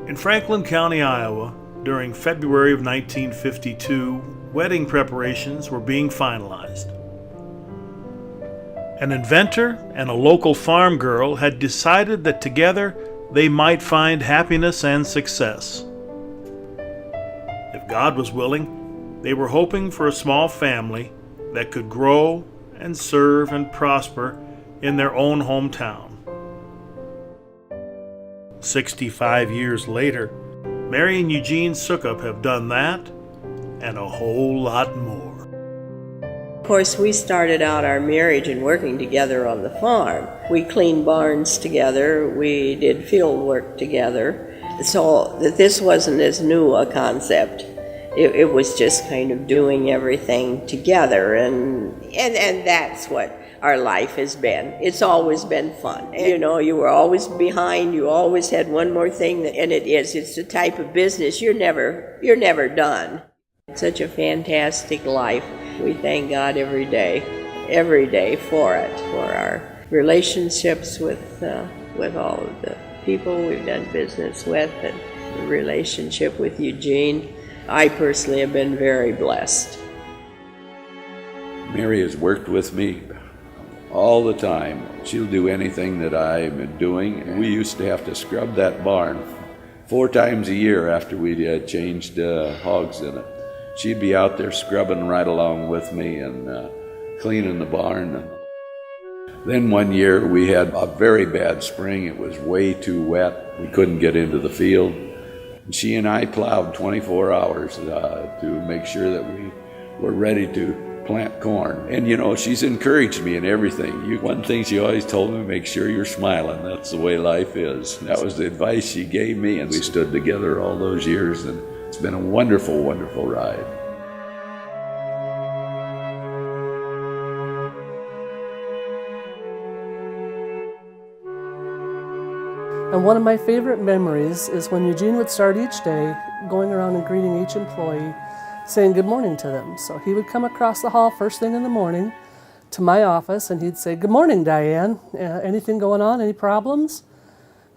In Franklin County, Iowa, during February of 1952, wedding preparations were being finalized. An inventor and a local farm girl had decided that together they might find happiness and success. If God was willing, they were hoping for a small family that could grow and serve and prosper in their own hometown. 65 years later, Mary and Eugene Sukup have done that and a whole lot more. Of course, we started out our marriage and working together on the farm. We cleaned barns together, we did field work together, so that this wasn't as new a concept. It was just kind of doing everything together, and that's what our life has been. It's always been fun. You know, you were always behind, you always had one more thing, and it's the type of business you're never done. It's such a fantastic life. We thank God every day for it, for our relationships with all of the people we've done business with, and the relationship with Eugene. I personally have been very blessed. Mary has worked with me all the time. She'll do anything that I've been doing. We used to have to scrub that barn 4 times a year after we had changed hogs in it. She'd be out there scrubbing right along with me and cleaning the barn. Then one year we had a very bad spring. It was way too wet. We couldn't get into the field. She and I plowed 24 hours to make sure that we were ready to plant corn. And you know, she's encouraged me in everything. One thing she always told me, make sure you're smiling. That's the way life is. That was the advice she gave me, and we stood together all those years, and it's been a wonderful, wonderful ride. And one of my favorite memories is when Eugene would start each day going around and greeting each employee, saying good morning to them. So he would come across the hall first thing in the morning to my office, and he'd say, good morning, Diane. Anything going on? Any problems?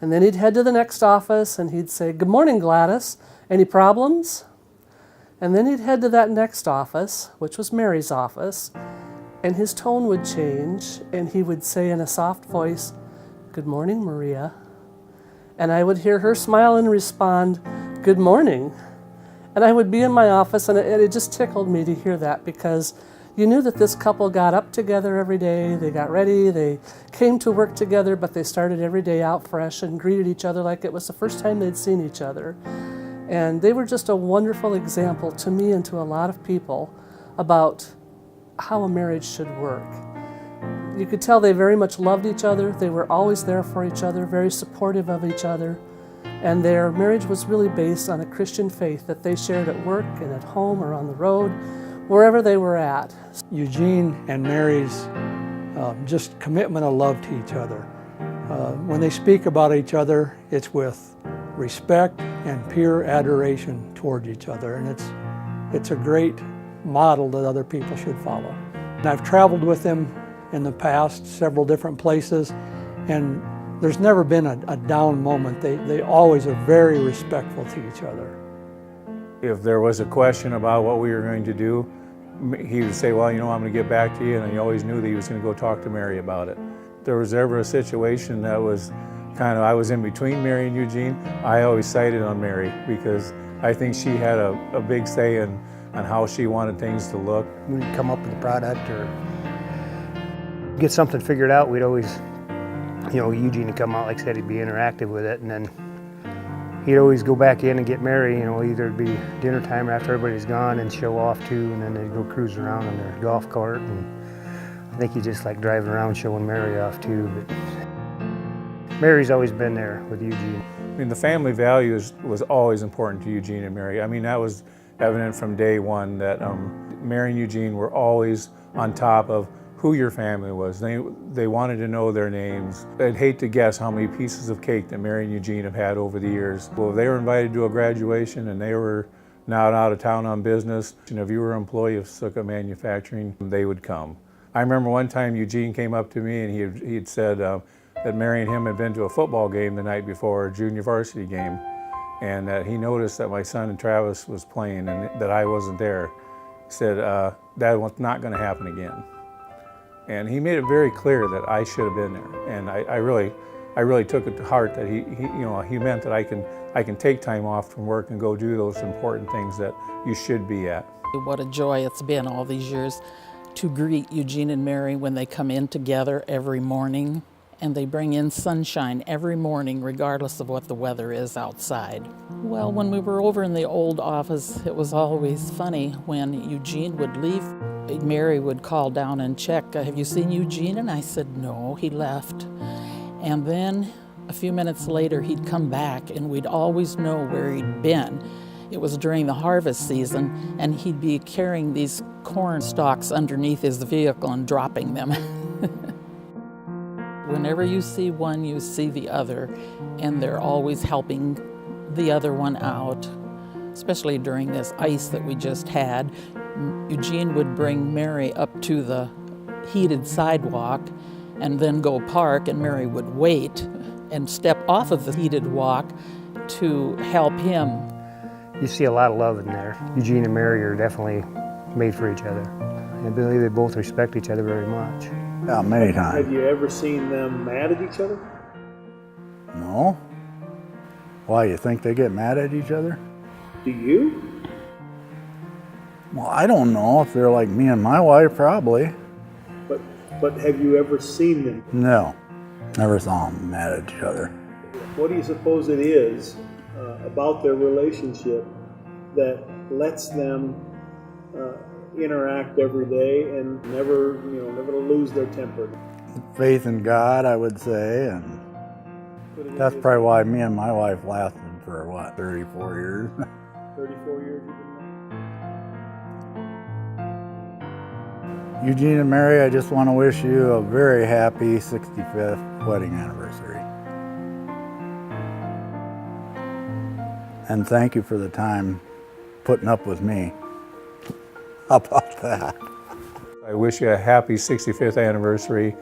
And then he'd head to the next office, and he'd say, good morning, Gladys. Any problems? And then he'd head to that next office, which was Mary's office, and his tone would change, and he would say in a soft voice, good morning, Maria. And I would hear her smile and respond, good morning. And I would be in my office, and it just tickled me to hear that, because you knew that this couple got up together every day, they got ready, they came to work together, but they started every day out fresh and greeted each other like it was the first time they'd seen each other. And they were just a wonderful example to me and to a lot of people about how a marriage should work. You could tell they very much loved each other. They were always there for each other, very supportive of each other. And their marriage was really based on a Christian faith that they shared at work and at home or on the road, wherever they were at. Eugene and Mary's just commitment of love to each other. When they speak about each other, it's with respect and pure adoration toward each other. And it's a great model that other people should follow. And I've traveled with them in the past, several different places, and there's never been a down moment. They always are very respectful to each other. If there was a question about what we were going to do, he would say, well, you know, I'm going to get back to you, and he always knew that he was going to go talk to Mary about it. If there was ever a situation that was I was in between Mary and Eugene, I always sided on Mary, because I think she had a big say on how she wanted things to look. We'd come up with a product or get something figured out. We'd always, Eugene would come out, like I said, he'd be interactive with it, and then he'd always go back in and get Mary, either it'd be dinner time after everybody's gone and show off too, and then they'd go cruise around on their golf cart, and I think he just liked driving around showing Mary off too, but Mary's always been there with Eugene. I mean, the family values was always important to Eugene and Mary. I mean, that was evident from day one, that Mary and Eugene were always on top of who your family was. They wanted to know their names. I'd hate to guess how many pieces of cake that Mary and Eugene have had over the years. Well, they were invited to a graduation and they were now out of town on business. And if you were an employee of Sukup Manufacturing, they would come. I remember one time Eugene came up to me and he had said that Mary and him had been to a football game the night before, a junior varsity game. and that he noticed that my son Travis was playing and that I wasn't there. He said, "That was not going to happen again." And he made it very clear that I should have been there. And I really took it to heart that he meant that I can take time off from work and go do those important things that you should be at. What a joy it's been all these years to greet Eugene and Mary when they come in together every morning. And they bring in sunshine every morning, regardless of what the weather is outside. Well, when we were over in the old office, it was always funny when Eugene would leave. Mary would call down and check, "Have you seen Eugene?" And I said, "No, he left." And then a few minutes later, he'd come back and we'd always know where he'd been. It was during the harvest season, and he'd be carrying these corn stalks underneath his vehicle and dropping them. Whenever you see one, you see the other, and they're always helping the other one out, especially during this ice that we just had. Eugene would bring Mary up to the heated sidewalk and then go park, and Mary would wait and step off of the heated walk to help him. You see a lot of love in there. Eugene and Mary are definitely made for each other. I believe they both respect each other very much. Yeah, many times. Have you ever seen them mad at each other? No. Why, you think they get mad at each other? Do you? Well, I don't know. If they're like me and my wife, probably. But have you ever seen them? No. Never saw them mad at each other. What do you suppose it is about their relationship that lets them interact every day and never to lose their temper? Faith in God, I would say, and that's probably why me and my wife lasted for, 34 years? 34 years you've been married? Eugene and Mary, I just want to wish you a very happy 65th wedding anniversary. And thank you for the time putting up with me. How about that? I wish you a happy 65th anniversary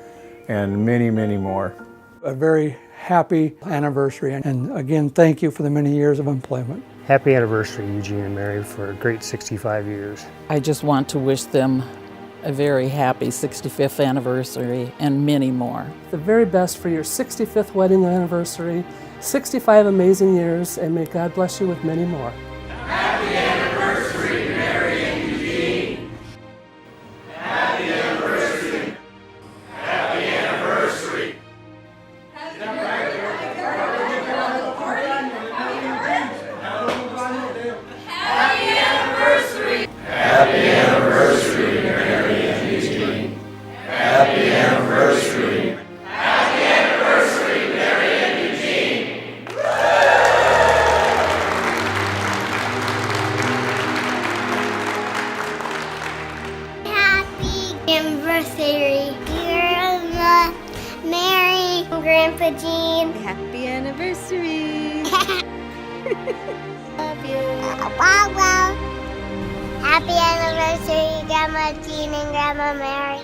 and many, many more. A very happy anniversary, and again, thank you for the many years of employment. Happy anniversary, Eugene and Mary, for a great 65 years. I just want to wish them a very happy 65th anniversary and many more. The very best for your 65th wedding anniversary, 65 amazing years, and may God bless you with many more. Happy anniversary, Mary and Eugene. Happy anniversary. Happy anniversary. Happy anniversary. Happy anniversary, Mary and Eugene. Happy anniversary. Happy anniversary, Mary and Eugene. Happy anniversary, Grandma Mary, Grandpa Gene. Happy anniversary. Love you. Wow, wow. Happy anniversary, Grandma Gene and Grandma Mary.